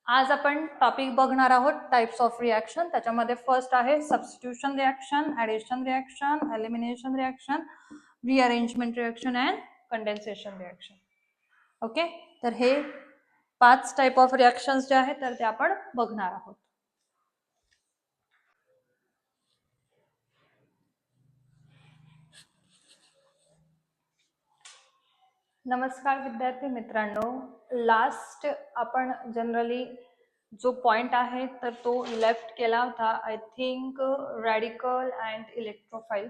आज आपण टॉपिक बघणार आहोत टाइप्स ऑफ रिएक्शन. त्याच्यामध्ये फर्स्ट आहे substitution reaction, addition reaction, elimination reaction, rearrangement reaction and condensation reaction. Okay, तर हे 5 टाइप ऑफ रिएक्शन्स जे आहेत तर ते आपण बघणार आहोत. नमस्कार विद्यार्थी मित्रांनो. लास्ट आपण जनरली जो पॉइंट आहे तर तो लेफ्ट केला होता, I think radical and electrophile.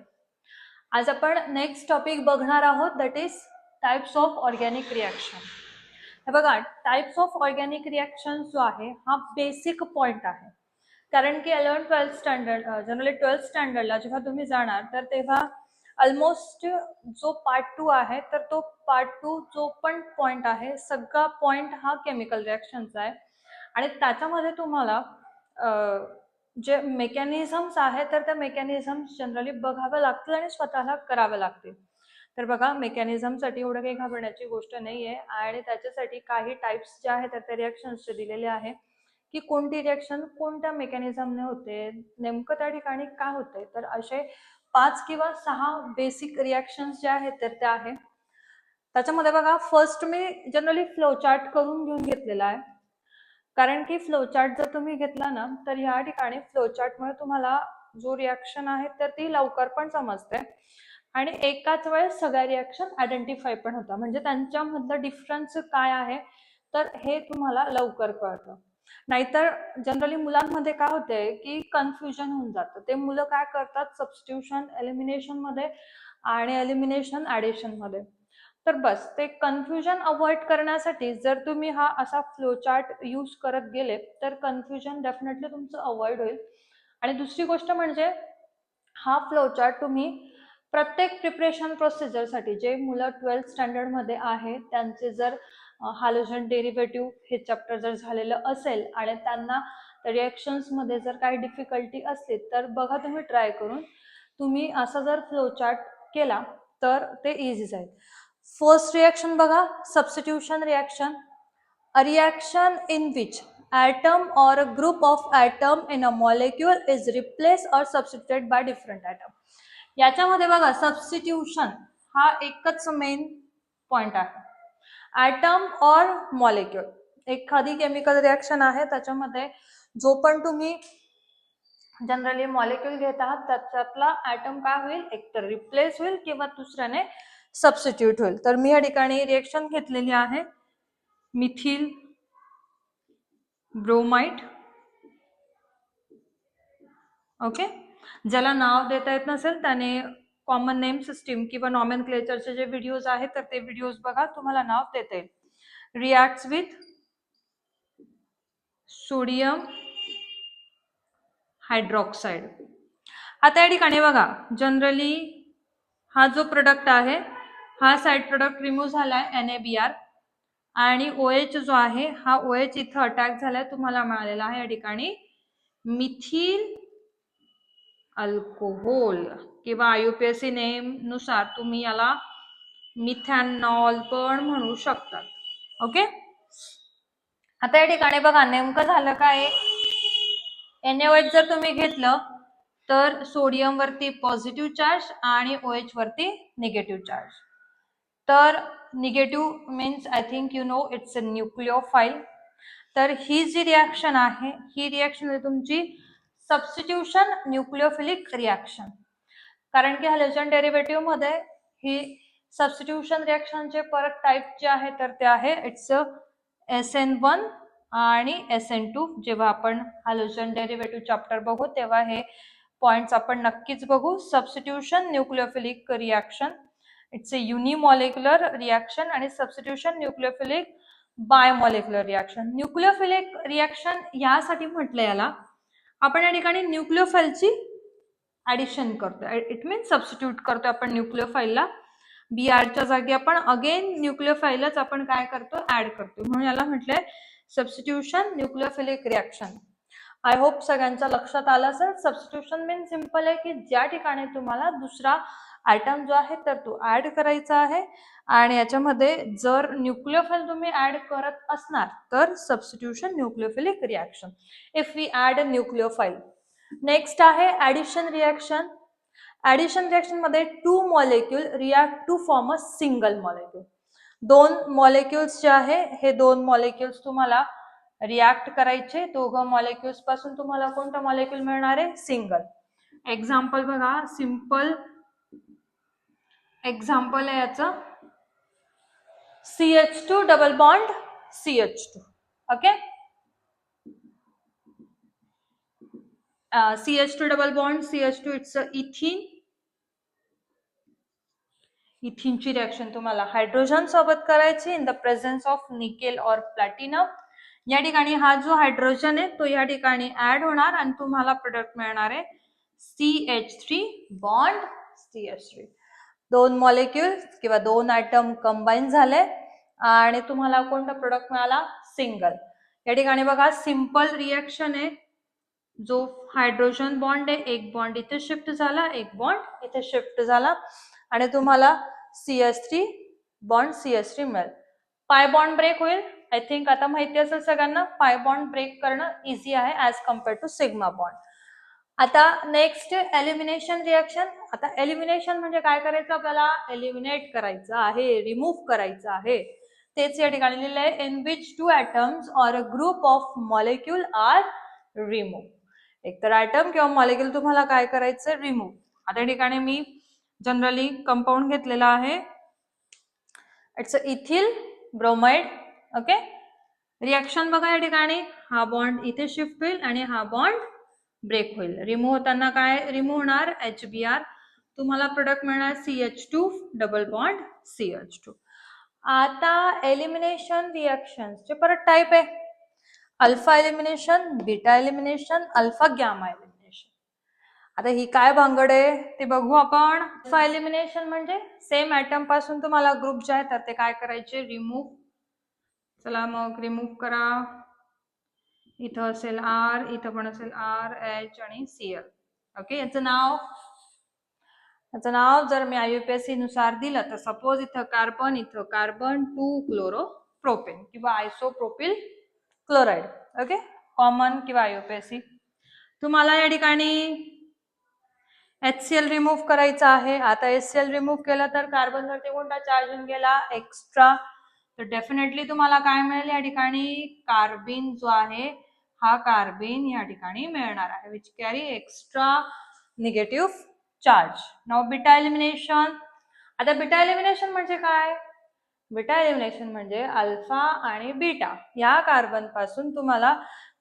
आज आपण नेक्स्ट टॉपिक बघणार आहोत, that is types of organic reaction. हे बघा, टाइप्स ऑफ ऑर्गॅनिक रिएक्शन जो आहे हा बेसिक पॉइंट आहे, कारण की 11th-12th स्टँडर्ड जनरली 12th स्टँडर्डला जेव्हा तुम्ही जाणार तर तेव्हा ऑलमोस्ट जो पार्ट 2 आहे तर तो पार्ट 2 जो पण पॉइंट आहे सगळा पॉइंट हा केमिकल रिएक्शनचा आहे. आणि त्याच्यामध्ये तुम्हाला जे मेकॅनिझम्स आहे तर त्या मेकॅनिझम्स जनरली बघाव्या लागतील आणि स्वतःला कराव्या लागतील. तर बघा, मेकॅनिझमसाठी एवढं काही घाबरण्याची गोष्ट नाही आहे. आणि त्याच्यासाठी काही टाइप्स जे आहेत तर त्या रिएक्शन्सचे दिलेले आहे की कोणती रिएक्शन कोणत्या मेकॅनिझमने होते, नेमकं त्या ठिकाणी काय होते. तर असे 5 किंवा 6 बेसिक रिएक्शन्स जे आहेत तर त्या आहे. त्याच्यामध्ये बघा, फर्स्ट मी जनरली फ्लोचार्ट करून घेऊन घेतलेला आहे, कारण की फ्लोचार्ट जर तुम्ही घेतला ना तर या ठिकाणी फ्लोचार्टमुळे तुम्हाला जो रिएक्शन आहे तर ती लवकर पण समजते आणि एकाच वेळेस सगळ्या रिएक्शन आयडेंटिफाय पण होतात. म्हणजे त्यांच्यामधलं डिफरन्स काय आहे तर हे तुम्हाला लवकर कळतं. नाहीतर जनरली मुलांमध्ये काय होते की कन्फ्युजन होऊन जातं. ते मुलं काय करतात, सबस्टिट्यूशन एलिमिनेशन मध्ये आणि एलिमिनेशन ऍडिशन मध्ये. तर बस ते कन्फ्युजन अवॉइड करण्यासाठी जर तुम्ही हा असा फ्लोचार्ट यूज करत गेले तर कन्फ्युजन डेफिनेटली तुमचं अवॉइड होईल. आणि दुसरी गोष्ट म्हणजे हा फ्लोचार्ट तुम्ही प्रत्येक प्रिपरेशन प्रोसिजरसाठी, जे मुलं 12th स्टँडर्डमध्ये आहे त्यांचे जर हॅलोजन डेरिव्हेटिव्ह हे चॅप्टर जर झालेलं असेल आणि त्यांना रिएक्शन्समध्ये जर काही डिफिकल्टी असली तर बघा तुम्ही ट्राय करून, तुम्ही असा जर फ्लोचार्ट केला तर ते इझी जाईल. फर्स्ट रिएक्शन बघा, substitution reaction. A reaction in which atom or a group of atom in a molecule is replaced or substituted by different atom. याच्यामध्ये बघा, सबस्टिट्यूशन हा एकच मेन पॉइंट आहे. ऍटम और मॉलिक्यूल, एखादी केमिकल रिएक्शन आहे त्याच्यामध्ये जो पण तुम्ही जनरली मॉलिक्यूल घेत आहात त्याच्यातला ऍटम काय होईल, एकतर रिप्लेस होईल किंवा दुसऱ्याने सबस्टिट्यूट होईल. तर मी या ठिकाणी रिएक्शन घेतलेली आहे मिथिल ब्रोमाइड. ओके, ज्याला नाव देता येत नसेल त्याने कॉमन नेम सिस्टीम किंवा नॉमेनक्लेचरचे जे व्हिडिओज आहेत तर ते व्हिडिओज बघा, तुम्हाला नाव देता येईल. Reacts with sodium hydroxide. आता या ठिकाणी बघा, जनरली हा जो प्रोडक्ट आहे हा साइड प्रोडक्ट रिमूव्ह झालाय NaBr आणि OH जो आहे हा OH इथं अटॅक झालाय, तुम्हाला मिळालेला आहे या ठिकाणी मिथिल अल्कोहोल किंवा IUPAC नेम नुसार तुम्ही याला मिथॅनॉल पण म्हणू शकतात. ओके, आता या ठिकाणी बघा नेमकं झालं काय, NaOH जर तुम्ही घेतलं तर सोडियम वरती पॉझिटिव्ह चार्ज आणि OH वरती निगेटिव्ह चार्ज. तर negative means I think you know it's a nucleophile. तर ही जी रिएक्शन आहे ही रिएक्शन आहे तुमची सबस्टिट्यूशन न्यूक्लिओफिलिक रिएक्शन, कारण की हॅलोजन डेरिव्हेटिव्ह मध्ये ही सबस्टिट्यूशन रिएक्शनचे परत टाइप जे आहे तर ते आहे इट्स SN1 आणि SN2. जेव्हा आपण हॅलोजन डेरिव्हेटिव्ह चॅप्टर बघू तेव्हा हे पॉइंट्स आपण नक्कीच बघू. Substitution nucleophilic reaction it's a unimolecular reaction आणि substitution nucleophilic bimolecular reaction. Nucleophilic reaction यासाठी म्हटलं याला, आपण या ठिकाणी न्यूक्लिओफाइलची ऍडिशन करतो, इट मीन्स सबस्टिट्यूट करतो आपण न्यूक्लिओफाइलला. Brच्या जागी आपण अगेन न्यूक्लिओफाइलच आपण काय करतो, ऍड करतो, म्हणून याला म्हटलंय substitution nucleophilic reaction. I hope सगळ्यांच्या लक्षात आलं असेल. सबस्टिट्यूशन मीन्स सिंपल आहे की ज्या ठिकाणी तुम्हाला दुसरा आयटम जो आहे तर तो ऍड करायचा आहे आणि याच्यामध्ये जर न्यूक्लियोफाइल तुम्ही ऍड करत असणार तर substitution nucleophilic reaction, if we add a nucleophile. Next आहे ऍडिशन रिॲक्शन. ऍडिशन रिॲक्शन मध्ये 2 molecule react to form a single molecule. 2 molecules जे आहे हे 2 मॉलिक्युल्स तुम्हाला रिॲक्ट करायचे. दोघं मॉलिक्युल्स पासून तुम्हाला कोणता मॉलिक्यूल मिळणार आहे? सिंगल. एक्झाम्पल बघा, सिंपल एक्झाम्पल आहे याचं CH2 double bond CH2. Okay, CH2 double bond CH2 it's ethene. इथिनची रिॲक्शन तुम्हाला हायड्रोजन सोबत करायची in the presence of nickel और प्लॅटिनम. या ठिकाणी हा जो हायड्रोजन आहे तो या ठिकाणी ऍड होणार आणि तुम्हाला प्रोडक्ट मिळणार आहे CH3 बॉन्ड CH3. 2 मॉलिक्युल किंवा 2 ॲटम कंबाईन झाले आणि तुम्हाला कोणता प्रोडक्ट मिळाला? सिंगल. या ठिकाणी बघा सिंपल रिॲक्शन आहे. जो हायड्रोजन बॉन्ड आहे एक बॉन्ड इथे शिफ्ट झाला, एक बॉन्ड इथे शिफ्ट झाला आणि तुम्हाला CH3 बॉन्ड CH3 मिळेल. पाय बॉन्ड ब्रेक होईल. आय थिंक आता माहिती असेल सगळ्यांना पाय बॉन्ड ब्रेक करणं इझी आहे as compare to sigma bond. आता नेक्स्ट एलिमिनेशन रिॲक्शन. आता एलिमिनेशन म्हणजे काय करायचं? आपल्याला एलिमिनेट करायचं आहे, रिमूव्ह करायचं आहे. तेच या ठिकाणी लिहिलं आहे, in which 2 atoms or a group of molecule are remove. एकतर ॲटम किंवा मॉलिक्यूल तुम्हाला काय करायचं? रिमूव्ह. आता या ठिकाणी मी जनरली कंपाऊंड घेतलेला आहे, it's ethyl bromide. Okay, reaction बघा या ठिकाणी हा बॉन्ड इथे शिफ्ट होईल आणि हा बॉन्ड ब्रेक होईल. रिमूव्ह होताना काय रिमूव्ह होणार? HBr. तुम्हाला प्रोडक्ट मिळणार CH2 डबल बॉन्ड CH2. आता एलिमिनेशन रिॲक्शनचे परत टाइप आहे, alpha elimination, beta elimination, alpha gamma elimination. आता ही काय भांगड आहे ते बघू आपण. अल्फा एलिमिनेशन म्हणजे सेम ॲटम पासून तुम्हाला ग्रुप जे आहेत तर ते काय करायचे? रिमूव्ह. चला मग रिमूव्ह करा. इथं असेल R, इथं पण असेल R, H आणि Cl. ओके, याचं नाव जर मी IUPAC नुसार दिलं तर सपोज इथं कार्बन 2 क्लोरोप्रोपेन किंवा आयसोप्रोपिल क्लोराइड. ओके, कॉमन किंवा IUPAC. तुम्हाला या ठिकाणी HCl रिमूव्ह करायचा आहे. आता HCl रिमूव्ह केलं तर कार्बन वरती कोणता चार्ज येऊन गेला? एक्स्ट्रा. तर डेफिनेटली तुम्हाला काय मिळेल या ठिकाणी? कार्बिन जो आहे हा कार्बिन या ठिकाणी मिळणार आहे, which carry extra negative charge. Now beta elimination. आता बीटा एलिमिनेशन म्हणजे काय? बीटा एलिमिनेशन म्हणजे अल्फा आणि बीटा या कार्बन पासून तुम्हाला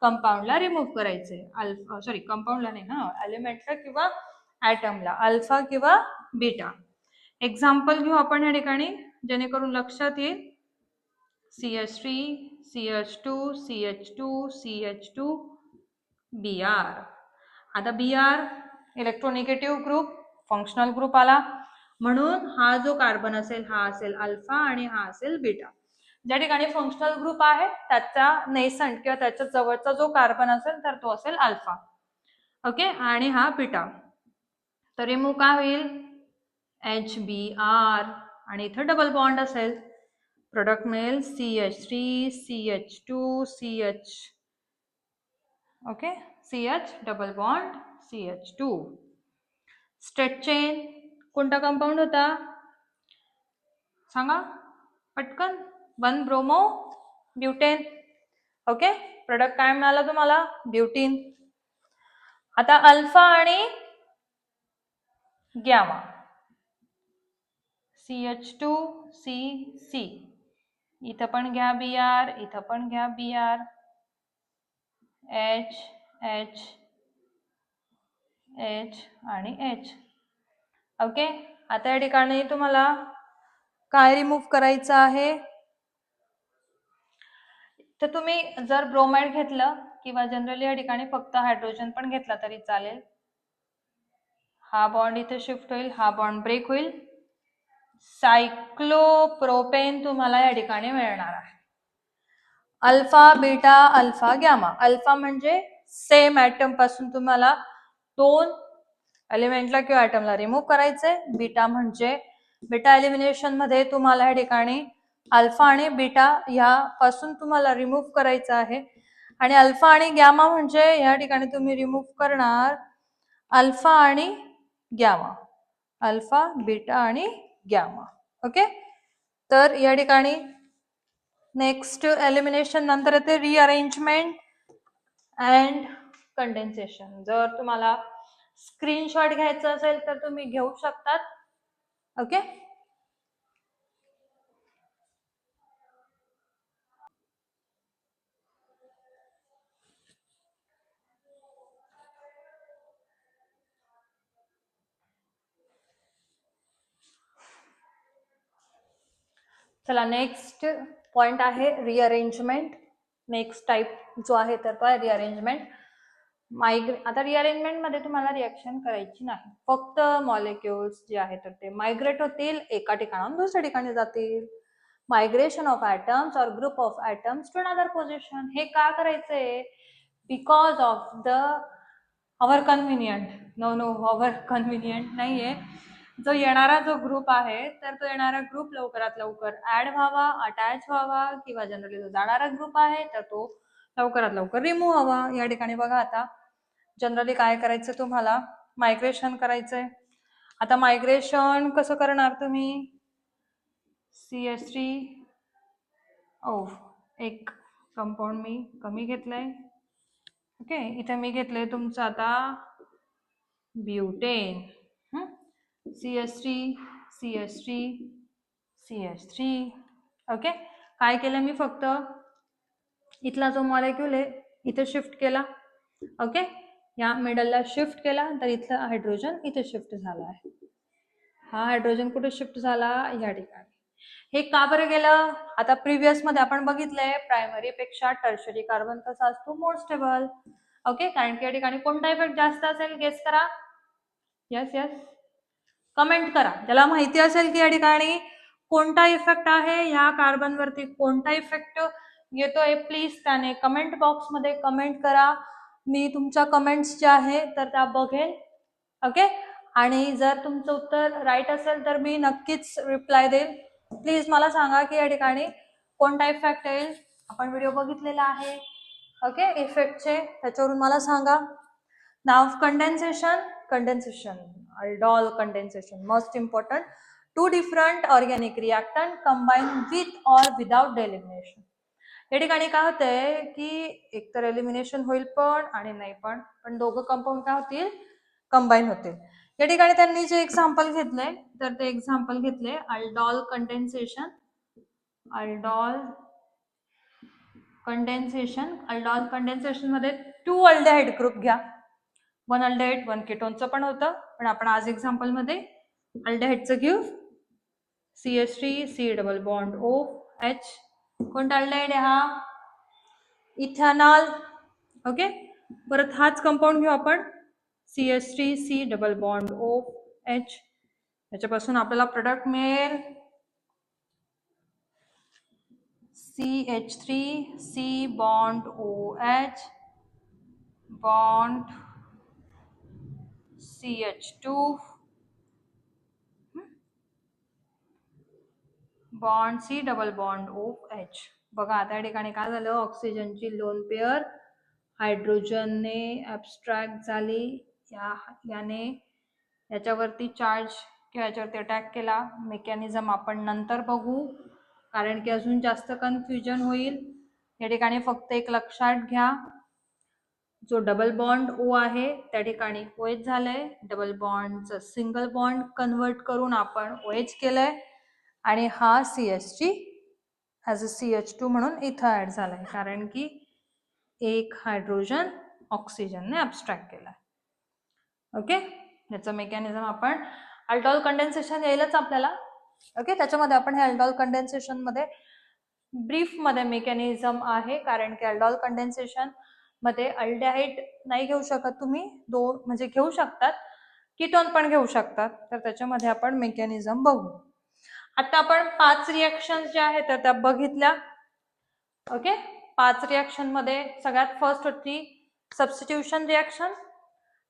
कंपाऊंडला रिमूव्ह करायचे. अल्फा सॉरी कंपाऊंडला नाही ना, एलिमेंटला किंवा ॲटमला, अल्फा किंवा बीटा. एक्झाम्पल घेऊ आपण या ठिकाणी जेणेकरून लक्षात येईल. CH3, CH2, CH2, CH2, Br. आता Br इलेक्ट्रोनिगेटिव्ह ग्रुप, फंक्शनल ग्रुप आला म्हणून हा जो कार्बन असेल हा असेल अल्फा आणि हा असेल बीटा. ज्या ठिकाणी फंक्शनल ग्रुप आहे त्याचा नेसंट किंवा त्याच्या जवळचा जो कार्बन असेल तर तो असेल अल्फा. ओके, आणि हा बीटा. तर रिमूव्ह काय होईल? HBr आणि इथं डबल बॉन्ड असेल, प्रोडक्ट मिळेल CH3 CH2 CH. Okay, CH double bond CH2. Straight chain कोणता कंपाऊंड होता सांगा पटकन? 1 ब्रोमो ब्युटेन. ओके, प्रोडक्ट काय मिळाला तुम्हाला? ब्युटीन. आता अल्फा आणि गॅमा, CH2CC. इथं पण घ्या Br, इथं पण घ्या Br, H H H आणि H. ओके, आता या ठिकाणी तुम्हाला काय रिमूव्ह करायचं आहे? तर तुम्ही जर ब्रोमाइड घेतलं किंवा जनरली या ठिकाणी फक्त हायड्रोजन पण घेतला तरी चालेल. हा बॉन्ड इथे शिफ्ट होईल, हा बॉन्ड ब्रेक होईल, सायक्लोप्रोपेन तुम्हाला या ठिकाणी मिळणार आहे. Alpha beta alpha gamma. Alpha म्हणजे सेम ॲटम पासून तुम्हाला 2 एलिमेंटला किंवा ॲटमला रिमूव्ह करायचे. बीटा म्हणजे बीटा एलिमिनेशन मध्ये तुम्हाला या ठिकाणी अल्फा आणि बीटा ह्यापासून तुम्हाला रिमूव्ह करायचं आहे आणि अल्फा आणि गॅमा म्हणजे या ठिकाणी तुम्ही रिमूव्ह करणार अल्फा आणि गॅमा, अल्फा बीटा आणि गॅमा. ओके, तर या ठिकाणी नेक्स्ट एलिमिनेशन नंतर येते रिअरेंजमेंट अँड कंडेन्सेशन. जर तुम्हाला स्क्रीनशॉट घ्यायचा असेल तर तुम्ही घेऊ शकतात. ओके, चला नेक्स्ट पॉइंट आहे रिअरेंजमेंट. नेक्स्ट टाइप जो आहे तर तो आहे रिअरेंजमेंट. आता रिअरेंजमेंट मध्ये तुम्हाला रिएक्शन करायची नाही, फक्त मॉलिक्युल्स जे आहेत तर ते मायग्रेट होतील, एका ठिकाणाहून दुसऱ्या ठिकाणी जातील. Migration of atoms or group of atoms to another position. हे का करायचंय? Because of the our convenient. No our convenient नाहीये. जो येणारा जो ग्रुप आहे तर तो येणारा ग्रुप लवकरात लवकर ऍड व्हावा, अटॅच व्हावा, किंवा जनरली जो जाणारा ग्रुप आहे तर तो लवकरात लवकर रिमूव्ह व्हावा. या ठिकाणी बघा आता जनरली काय करायचं, तुम्हाला मायग्रेशन करायचंय. आता मायग्रेशन कसं करणार तुम्ही? CH3 एक कंपाऊंड मी कमी घेतलंय. ओके, इथे मी घेतलंय तुमचं आता butane. CH3 CH3 CH3. Okay, काय केलं मी? फक्त इथला जो मॉलिक्यूल आहे इथे शिफ्ट केला. ओके, या मिडलला शिफ्ट केला तर इथला हायड्रोजन इथे शिफ्ट झाला आहे. हा हायड्रोजन कुठे शिफ्ट झाला? या ठिकाणी. हे का बरं गेलं? आता प्रिव्हियस मध्ये आपण बघितलंय प्रायमरी पेक्षा टर्शरी कार्बन कसा असतो? More stable. ओके, कारण की या ठिकाणी कोणता इफेक्ट जास्त असेल? गेस करा. यस यस, कमेंट करा. ज्याला माहिती असेल की या ठिकाणी कोणता इफेक्ट आहे, ह्या कार्बन वरती कोणता इफेक्ट येतोय, प्लीज त्याने कमेंट बॉक्स मध्ये कमेंट करा. मी तुमच्या कमेंट्स ज्या आहे तर त्या बघेल. ओके, आणि जर तुमचं उत्तर राईट असेल तर मी नक्कीच रिप्लाय देईल. प्लीज मला सांगा की या ठिकाणी कोणता इफेक्ट येईल. आपण व्हिडिओ बघितलेला आहे ओके इफेक्टचे, त्याच्यावरून मला सांगा. नाव condensation aldol condensation, most important. Two different organic reactant combine with or without the elimination. या ठिकाणी काय होतंय की एकतर एलिमिनेशन होईल पण आणि नाही पण दोघं कंपाऊंड काय होतील? कंबाईन होतील. या ठिकाणी त्यांनी जे एक्झाम्पल घेतलंय तर ते एक्झाम्पल घेतले aldol condensation. aldol condensation मध्ये 2 अल्डेहाइड ग्रुप घ्या. 1 अल्डेहाइड 1 केटोनचं पण होतं, पण आपण आज एक्झाम्पल मध्ये अल्डेहाइडचं घेऊ. CH3 C double bond OH. कोणता अल्डेहाइड आहे हा? इथेनॉल. ओके, परत हाच कंपाऊंड घेऊ आपण CH3 C double bond OH. त्याच्यापासून आपल्याला प्रोडक्ट मिळेल CH3 C bond OH bond CH2 bond C double bond OH. बघा आता या ठिकाणी काय झालं? ऑक्सिजनची लोन पेअर हायड्रोजनने ॲब्स्ट्रॅक्ट झाली. याने याच्यावरती चार्ज किंवा याच्यावरती अटॅक केला. मेकॅनिझम आपण नंतर बघू, कारण की अजून जास्त कन्फ्युजन होईल. या ठिकाणी फक्त एक लक्षात घ्या, जो डबल बॉन्ड O आहे त्या ठिकाणी OH झालंय. डबल बॉन्डचं सिंगल बॉन्ड कन्वर्ट करून आपण OH केलंय आणि हा CH3 ॲज अ CH2 म्हणून इथं ऍड झालाय, कारण की एक हायड्रोजन ऑक्सिजनने ॲब्स्ट्रॅक्ट केलाय. ओके, याचं मेकॅनिझम आपण अल्डॉल कंडेन्सेशन येईलच आपल्याला. ओके, त्याच्यामध्ये आपण हे अल्डॉल कंडेन्सेशन मध्ये ब्रीफ मध्ये मेकॅनिझम आहे, कारण की अल्डॉल कंडेन्सेशन मध्ये अल्डेहाइड नाही घेऊ शकत तुम्ही, म्हणजे घेऊ शकतात, कीटोन पण घेऊ शकतात. तर त्याच्यामध्ये आपण मेकॅनिझम बघू. आता आपण 5 रिएक्शन ज्या आहेत तर त्या बघितल्या. ओके, 5 रिएक्शन मध्ये सगळ्यात फर्स्ट होती सबस्टिट्यूशन रिएक्शन,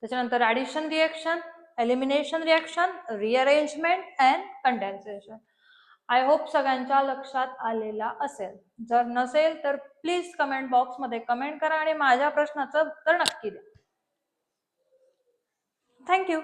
त्याच्यानंतर addition reaction, elimination reaction, rearrangement and condensation. I hope सगळ्यांच्या लक्षात आलेला असेल. जर नसेल तर प्लीज कमेंट बॉक्समध्ये कमेंट करा आणि माझ्या प्रश्नाचं उत्तर नक्की द्या. थँक्यू.